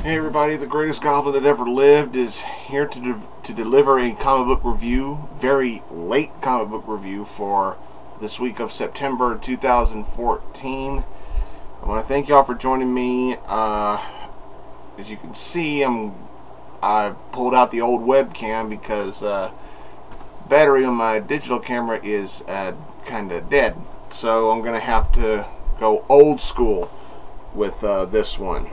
Hey everybody, the greatest goblin that ever lived is here to deliver a comic book review, very late comic book review for this week of September 2014. I want to thank y'all for joining me. As you can see, I pulled out the old webcam because battery on my digital camera is kind of dead. So I'm going to have to go old school with this one.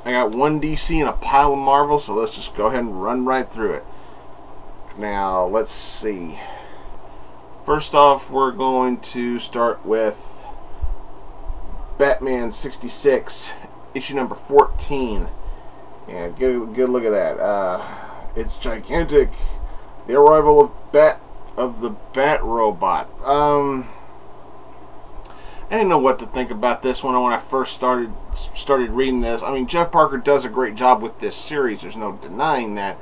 I got one DC and a pile of Marvel, so let's just go ahead and run right through it. Now, let's see. First off, we're going to start with Batman 66, issue number 14. Yeah, good look at that. It's gigantic. The arrival of the Bat Robot. I didn't know what to think about this one when I first started reading this. I mean, Jeff Parker does a great job with this series. There's no denying that.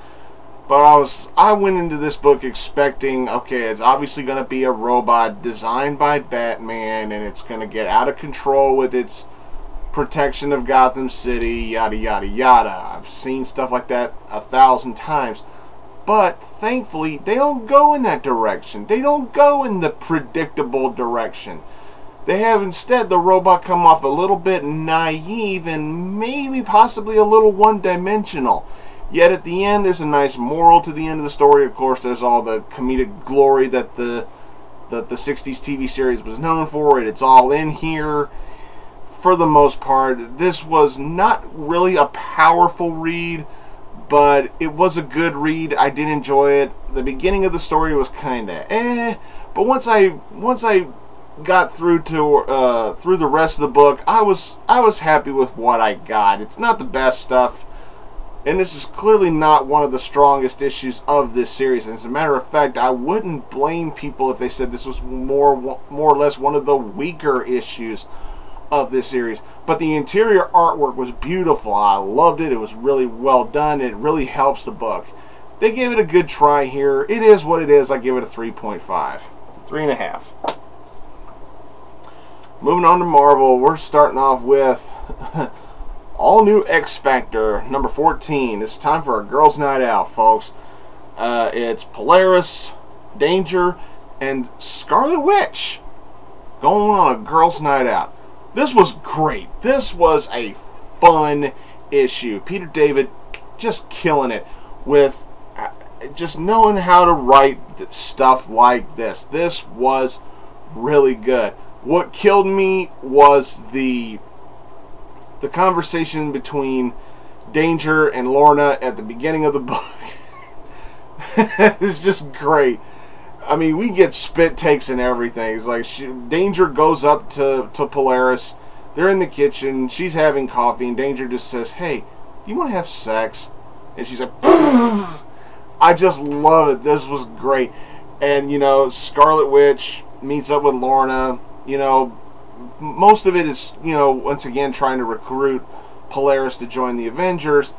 But I went into this book expecting, okay, it's obviously going to be a robot designed by Batman, and it's going to get out of control with its protection of Gotham City, yada yada yada. I've seen stuff like that 1,000 times. But thankfully, they don't go in that direction. They don't go in the predictable direction. They have instead the robot come off a little bit naive and maybe possibly a little one-dimensional. Yet at the end there's a nice moral to the end of the story. Of course, there's all the comedic glory that the 60s TV series was known for. It's all in here. For the most part, this was not really a powerful read, but it was a good read. I did enjoy it. The beginning of the story was kinda but once I got through the rest of the book, I was happy with what I got. It's not the best stuff, and this is clearly not one of the strongest issues of this series. As a matter of fact, I wouldn't blame people if they said this was more or less one of the weaker issues of this series. But the interior artwork was beautiful. I loved it. It was really well done. It really helps the book. They gave it a good try here. It is what it is. I give it a 3.5. 3.5. Moving on to Marvel, we're starting off with all new X Factor number 14. It's time for a girls' night out, folks. It's Polaris, Danger, and Scarlet Witch going on a girls' night out. This was great. This was a fun issue. Peter David just killing it with just knowing how to write stuff like this. This was really good. What killed me was the conversation between Danger and Lorna at the beginning of the book. It's just great. I mean, we get spit takes and everything. It's like Danger goes up to Polaris. They're in the kitchen. She's having coffee, and Danger just says, "Hey, do you want to have sex?" And she's like, I just love it. This was great. And, you know, Scarlet Witch meets up with Lorna. You know, most of it is, you know, once again trying to recruit Polaris to join the Avengers.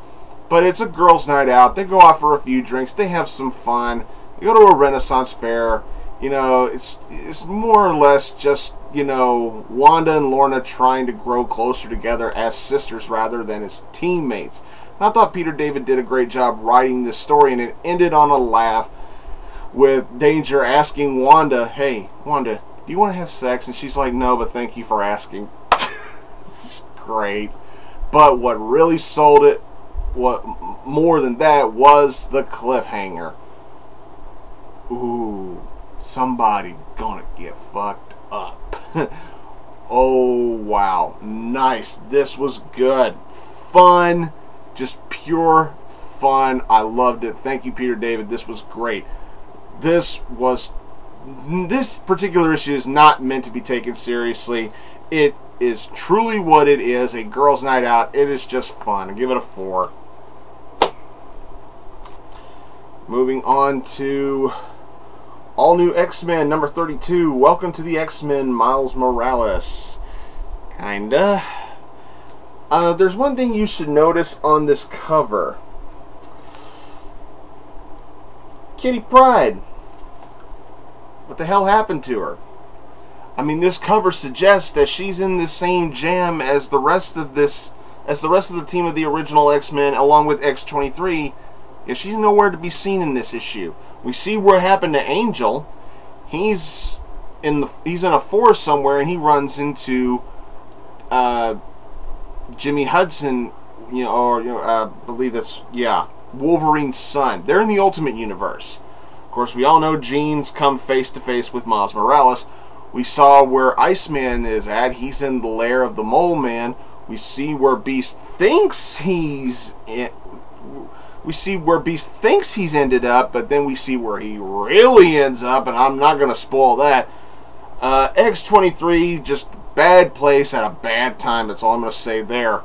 But it's a girls' night out. They go out for a few drinks. They have some fun. They go to a Renaissance fair. You know, it's more or less just, you know, Wanda and Lorna trying to grow closer together as sisters rather than as teammates. And I thought Peter David did a great job writing this story, and it ended on a laugh with Danger asking Wanda, "Hey, Wanda, do you want to have sex?" And she's like, "No, but thank you for asking." It's great. But what really sold it, what more than that, was the cliffhanger. Ooh, somebody gonna get fucked up. Oh, wow. Nice. This was good. Fun. Just pure fun. I loved it. Thank you, Peter David. This was great. This particular issue is not meant to be taken seriously. It is truly what it is, a girls' night out. It is just fun. I give it a 4. Moving on to all new X-Men number 32. Welcome to the X-Men, Miles Morales. Kinda. There's one thing you should notice on this cover. Kitty Pryde. What the hell happened to her? I mean, this cover suggests that she's in the same jam as the rest of this as the rest of the team of the original X-Men, along with X-23, yeah, she's nowhere to be seen in this issue. We see what happened to Angel. He's in a forest somewhere, and he runs into Jimmy Hudson, I believe that's, yeah, Wolverine's son. They're in the Ultimate Universe. Of course, we all know Jean's come face to face with Miles Morales. We saw where Iceman is at. He's in the lair of the Mole Man. We see where Beast thinks he's ended up, but then we see where he really ends up, and I'm not going to spoil that. X-23, just bad place at a bad time. That's all I'm going to say there.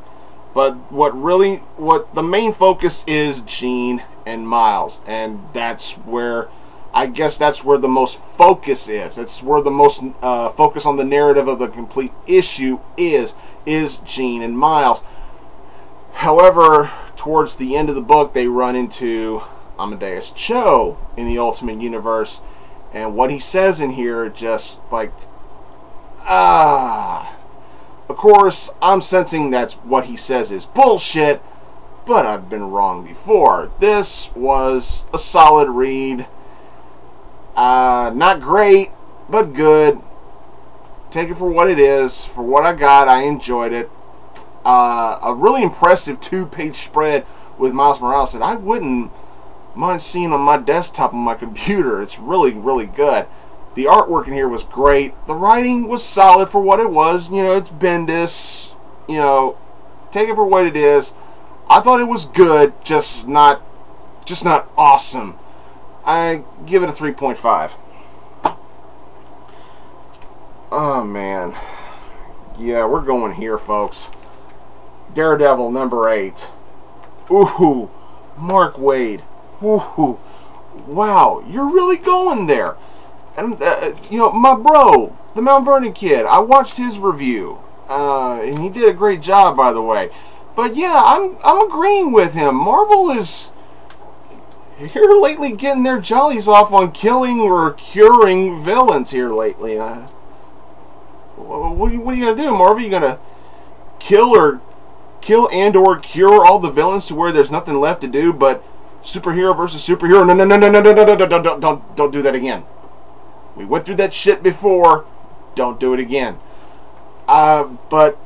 But what the main focus is Jean and Miles, and that's where, I guess that's where the most focus is. That's where the most focus on the narrative of the complete issue is Jean and Miles. However, towards the end of the book, they run into Amadeus Cho in the Ultimate Universe, and what he says in here, just like, Of course, I'm sensing that what he says is bullshit, but I've been wrong before. This was a solid read. Not great, but good. Take it for what it is. For what I got, I enjoyed it. A really impressive 2-page spread with Miles Morales that I wouldn't mind seeing on my desktop on my computer. It's really, really good. The artwork in here was great. The writing was solid for what it was. It's Bendis. Take it for what it is. I thought it was good, just not awesome. I give it a 3.5. Oh, man. Yeah, we're going here, folks. Daredevil number 8. Ooh, Mark Waid. Ooh, wow, you're really going there. And, my bro, TheMtVernonKid, I watched his review. And he did a great job, by the way. But, yeah, I'm agreeing with him. Marvel is here lately getting their jollies off on killing or curing villains here lately. What are you going to do, Marvel? You going to kill and or cure all the villains to where there's nothing left to do but superhero versus superhero? No, don't do that again. We went through that shit before. Don't do it again. But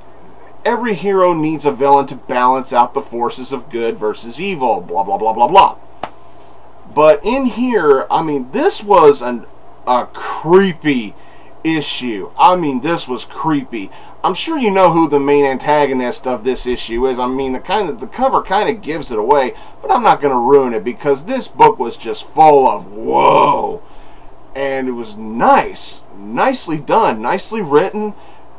every hero needs a villain to balance out the forces of good versus evil. Blah, blah, blah, blah, blah. But in here, I mean, this was a creepy issue. I mean, this was creepy. I'm sure you know who the main antagonist of this issue is. I mean, the cover kind of gives it away, but I'm not going to ruin it because this book was just full of whoa. And it was nicely done, nicely written.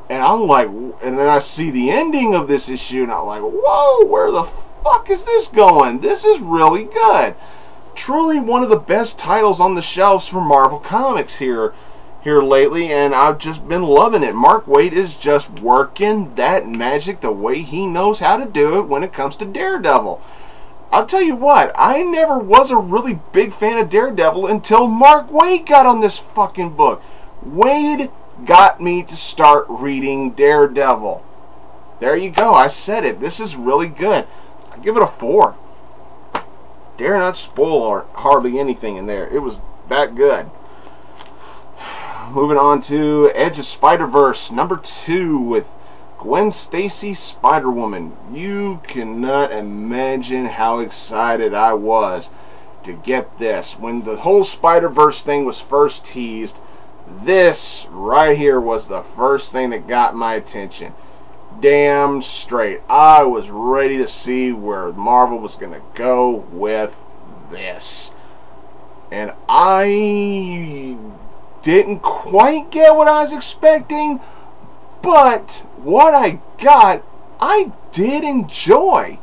And I'm like, and then I see the ending of this issue, and I'm like, whoa, where the fuck is this going? This is really good. Truly one of the best titles on the shelves for Marvel Comics here lately, and I've just been loving it. Mark Waid is just working that magic the way he knows how to do it when it comes to Daredevil. I'll tell you what, I never was a really big fan of Daredevil until Mark Waid got on this fucking book. Waid got me to start reading Daredevil. There you go, I said it. This is really good. I give it a 4. Dare not spoil hardly anything in there. It was that good. Moving on to Edge of Spider-Verse number 2 with Gwen Stacy, Spider-Woman. You cannot imagine how excited I was to get this. When the whole Spider-Verse thing was first teased, this right here was the first thing that got my attention. Damn straight. I was ready to see where Marvel was going to go with this. And I didn't quite get what I was expecting, but what I got, I did enjoy.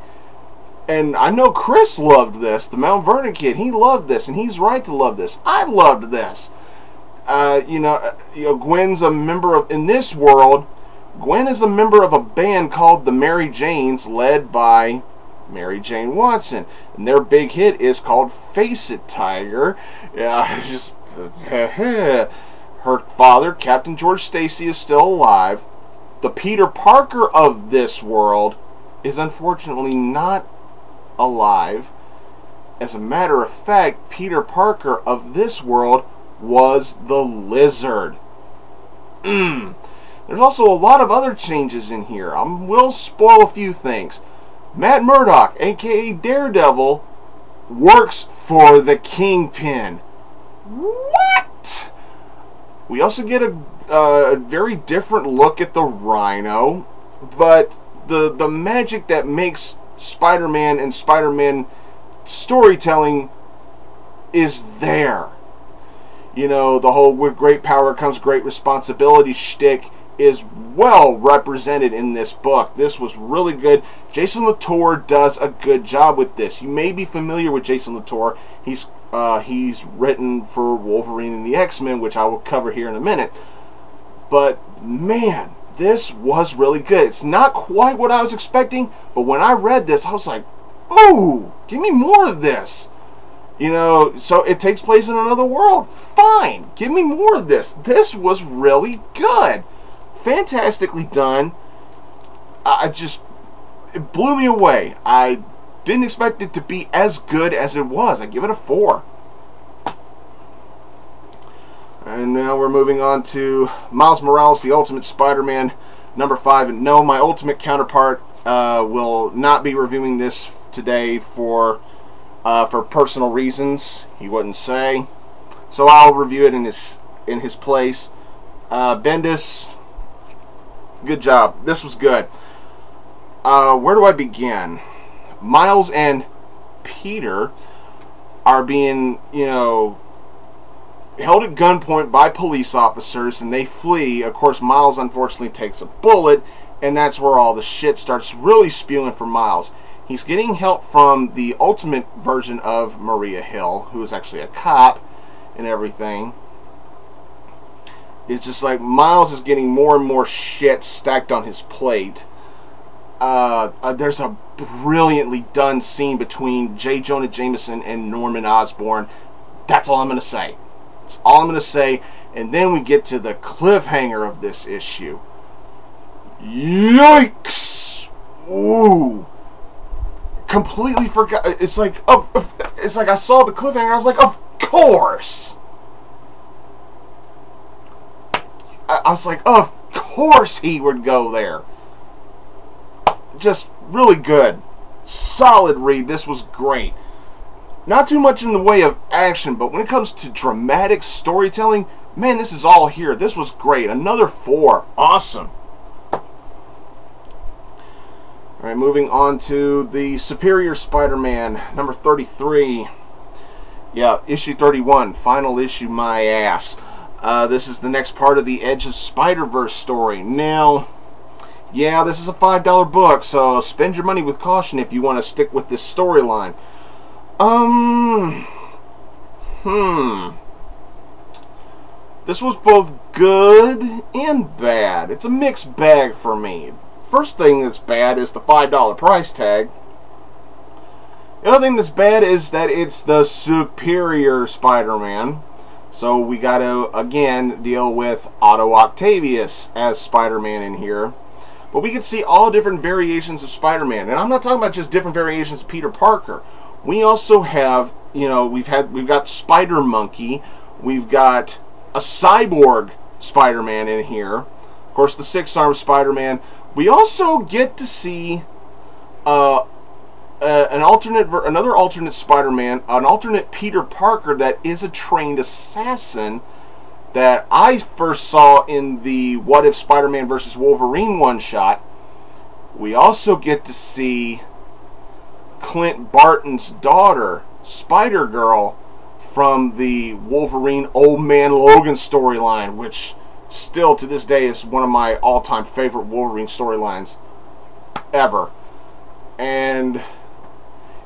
And I know Chris loved this, the TheMtVernonKid. He loved this, and he's right to love this. I loved this. Gwen's a member of, in this world, Gwen is a member of a band called the Mary Janes, led by Mary Jane Watson. And their big hit is called Face It, Tiger. Her father, Captain George Stacy, is still alive. The Peter Parker of this world is unfortunately not alive. As a matter of fact, Peter Parker of this world was the Lizard. There's also a lot of other changes in here. I will spoil a few things. Matt Murdock, aka Daredevil, works for the Kingpin. What? We also get a very different look at the Rhino, but the magic that makes Spider-Man and Spider-Man storytelling is there. You know, the whole with great power comes great responsibility shtick is well represented in this book. This was really good. Jason Latour does a good job with this. You may be familiar with Jason Latour. He's written for Wolverine and the X-Men, which I will cover here in a minute. But man, this was really good. It's not quite what I was expecting, but when I read this, I was like, ooh, give me more of this. You know, so it takes place in another world. Fine, give me more of this. This was really good. Fantastically done. It blew me away. I didn't expect it to be as good as it was. I give it a 4. And now we're moving on to Miles Morales, The Ultimate Spider-Man, number 5. And no, my Ultimate counterpart will not be reviewing this today for personal reasons. He wouldn't say, so I'll review it in his place. Bendis, good job. This was good. Where do I begin? Miles and Peter are being, you know, held at gunpoint by police officers, and they flee. Of course, Miles unfortunately takes a bullet, and that's where all the shit starts really spewing for Miles. He's getting help from the Ultimate version of Maria Hill, who is actually a cop and everything. It's just like Miles is getting more and more shit stacked on his plate. There's a brilliantly done scene between J. Jonah Jameson and Norman Osborn. That's all I'm going to say. That's all I'm going to say. And then we get to the cliffhanger of this issue. Yikes! Ooh. Completely forgot. It's like I saw the cliffhanger. I was like, of course. I was like, of course he would go there. Just really good. Solid read. This was great. Not too much in the way of action, but when it comes to dramatic storytelling, man, this is all here. This was great. Another 4. Awesome. Alright, moving on to the Superior Spider-Man, number 33. Yeah, issue 31. Final issue, my ass. This is the next part of the Edge of Spider-Verse story. Now, yeah, this is a $5 book, so spend your money with caution if you want to stick with this storyline. This was both good and bad. It's a mixed bag for me. First thing that's bad is the $5 price tag. The other thing that's bad is that it's the Superior Spider-Man. So we got to, again, deal with Otto Octavius as Spider-Man in here. But we can see all different variations of Spider-Man. And I'm not talking about just different variations of Peter Parker. We also have, you know, we've got Spider-Monkey. We've got a cyborg Spider-Man in here. Of course, the 6-armed Spider-Man. We also get to see another alternate Spider-Man, an alternate Peter Parker that is a trained assassin that I first saw in the What If Spider-Man vs. Wolverine one-shot. We also get to see Clint Barton's daughter, Spider-Girl, from the Wolverine Old Man Logan storyline, which still to this day is one of my all-time favorite Wolverine storylines ever. And,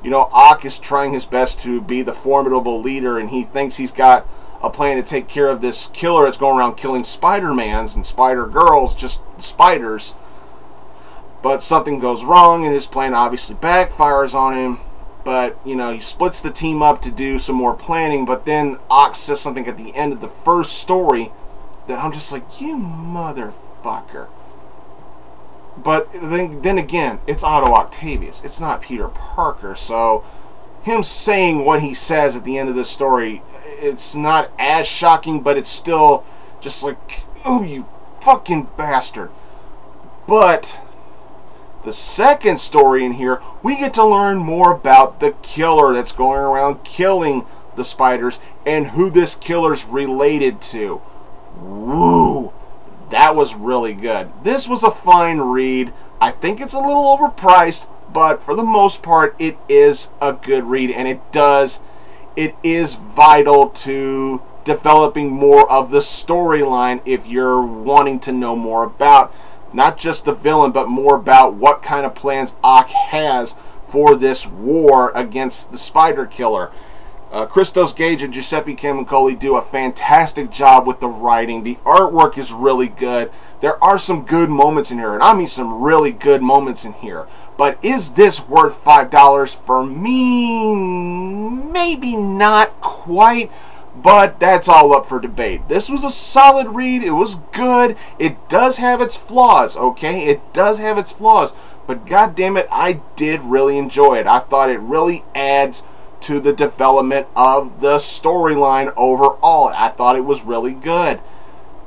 you know, Ock is trying his best to be the formidable leader, and he thinks he's got a plan to take care of this killer that's going around killing Spider-Mans and Spider-Girls, just spiders. But something goes wrong, and his plan obviously backfires on him. But, you know, he splits the team up to do some more planning, but then Ock says something at the end of the first story that I'm just like, you motherfucker. But then again, it's Otto Octavius. It's not Peter Parker. So him saying what he says at the end of the story, it's not as shocking, but it's still just like, oh, you fucking bastard. But the second story in here, we get to learn more about the killer that's going around killing the spiders and who this killer's related to. Woo! That was really good. This was a fine read. I think it's a little overpriced, but for the most part, it is a good read, and it is vital to developing more of the storyline if you're wanting to know more about not just the villain, but more about what kind of plans Ock has for this war against the Spider Killer. Christos Gage and Giuseppe Camuncoli do a fantastic job with the writing. The artwork is really good. There are some good moments in here, and I mean some really good moments in here. But is this worth $5 for me? Maybe not quite, but that's all up for debate. This was a solid read. It was good. It does have its flaws, okay? It does have its flaws, but goddammit, I did really enjoy it. I thought it really adds to the development of the storyline overall. I thought it was really good.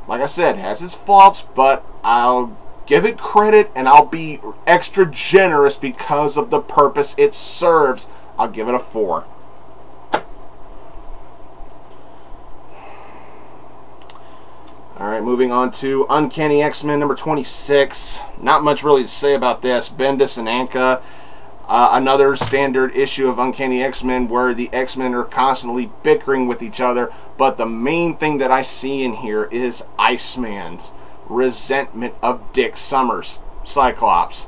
Like I said, it has its faults, but I'll give it credit and I'll be extra generous because of the purpose it serves. I'll give it a 4. Alright, moving on to Uncanny X-Men number 26. Not much really to say about this. Bendis and Anka. Another standard issue of Uncanny X-Men where the X-Men are constantly bickering with each other, but the main thing that I see in here is Iceman's resentment of Dick Summers, Cyclops.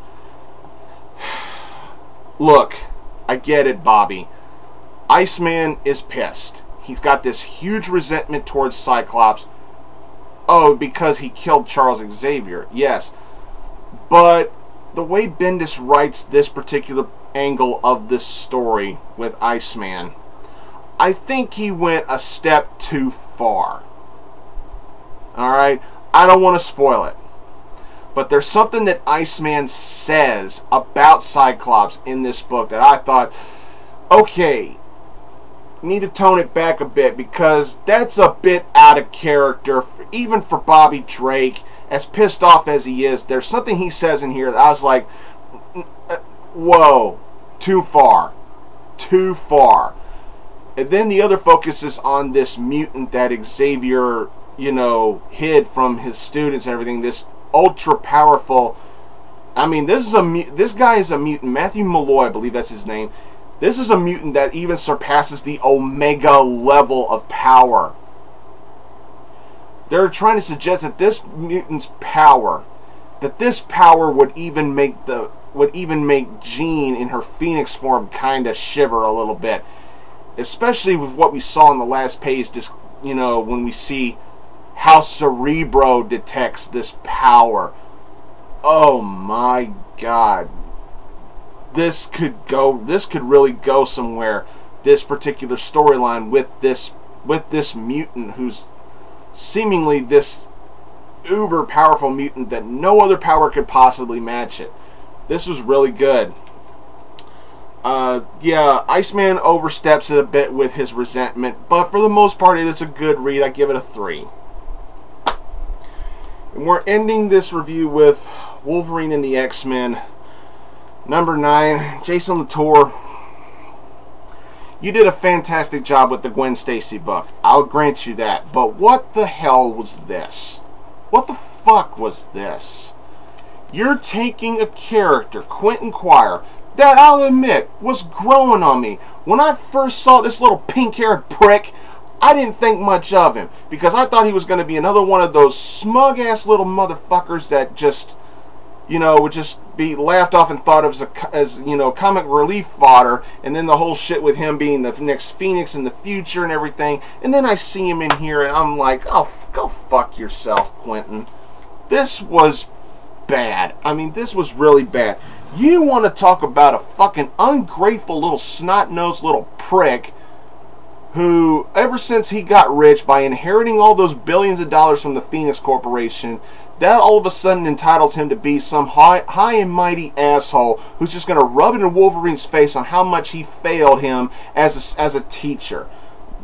Look, I get it, Bobby. Iceman is pissed. He's got this huge resentment towards Cyclops. Oh, because he killed Charles Xavier. Yes. But the way Bendis writes this particular angle of this story with Iceman, I think he went a step too far. Alright? I don't want to spoil it. But there's something that Iceman says about Cyclops in this book that I thought, okay, need to tone it back a bit, because that's a bit out of character, even for Bobby Drake. As pissed off as he is, there's something he says in here that I was like, whoa, too far. Too far. And then the other focus is on this mutant that Xavier, you know, hid from his students and everything. This ultra powerful, I mean, this guy is a mutant. Matthew Malloy, I believe that's his name. This is a mutant that even surpasses the Omega level of power. They're trying to suggest that this mutant's power, would even make Jean in her Phoenix form kind of shiver a little bit, especially with what we saw on the last page. Just, you know, when we see how Cerebro detects this power. Oh my God, this could really go somewhere. This particular storyline with this mutant who's seemingly this uber powerful mutant that no other power could possibly match it. This was really good. Yeah, Iceman oversteps it a bit with his resentment, but for the most part, it is a good read. I give it a 3. And we're ending this review with Wolverine and the X-Men, number 9. Jason Latour, you did a fantastic job with the Gwen Stacy book. I'll grant you that. But what the hell was this? What the fuck was this? You're taking a character, Quentin Quire, that I'll admit was growing on me. When I first saw this little pink-haired prick, I didn't think much of him, because I thought he was going to be another one of those smug-ass little motherfuckers that just, you know, would just be laughed off and thought of as you know, comic relief fodder, and then the whole shit with him being the next Phoenix in the future and everything. And then I see him in here, and I'm like, oh, go fuck yourself, Quentin. This was bad. I mean, this was really bad. You want to talk about a fucking ungrateful little snot-nosed little prick who ever since he got rich by inheriting all those billions of dollars from the Phoenix Corporation, that all of a sudden entitles him to be some high and mighty asshole who's just going to rub it in Wolverine's face on how much he failed him as a teacher.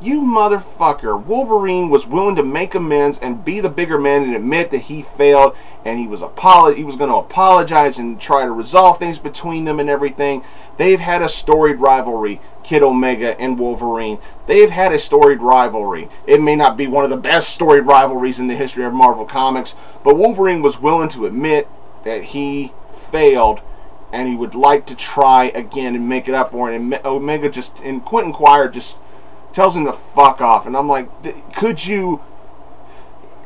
You motherfucker. Wolverine was willing to make amends and be the bigger man and admit that he failed, and he was going to apologize and try to resolve things between them and everything. They've had a storied rivalry, Kid Omega and Wolverine. They've had a storied rivalry. It may not be one of the best storied rivalries in the history of Marvel Comics, but Wolverine was willing to admit that he failed, and he would like to try again and make it up for it. And Omega and Quentin Quire just tells him to fuck off. And I'm like, could you...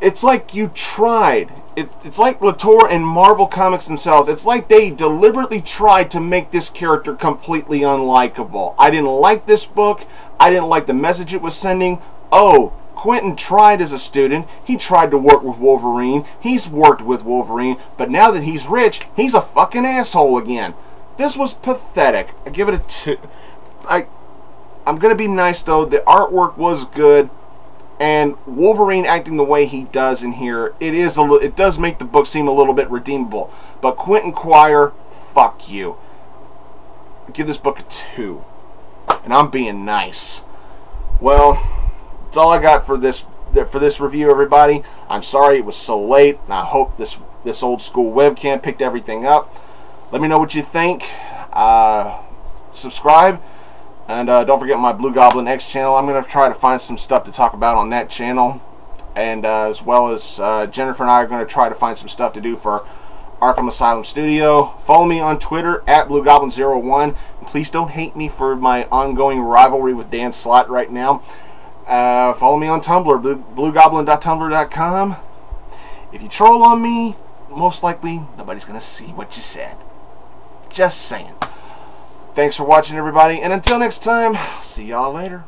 It's like you tried. It's like Latour and Marvel Comics themselves. It's like they deliberately tried to make this character completely unlikable. I didn't like this book. I didn't like the message it was sending. Oh, Quentin tried as a student. He tried to work with Wolverine. He's worked with Wolverine. But now that he's rich, he's a fucking asshole again. This was pathetic. I give it a 2. I'm going to be nice, though. The artwork was good. And Wolverine acting the way he does in here, it does make the book seem a little bit redeemable. But Quentin Quire, fuck you. I give this book a 2. And I'm being nice. Well, that's all I got for this review, everybody. I'm sorry it was so late, and I hope this old school webcam picked everything up. Let me know what you think. Subscribe. And don't forget my Blugoblin X channel. I'm going to try to find some stuff to talk about on that channel. And as well as Jennifer and I are going to try to find some stuff to do for Arkham Asylum Studio. Follow me on Twitter at Blugoblin01. And please don't hate me for my ongoing rivalry with Dan Slott right now. Follow me on Tumblr, blugoblin.tumblr.com. If you troll on me, most likely nobody's going to see what you said. Just saying. Thanks for watching, everybody, and until next time, see y'all later.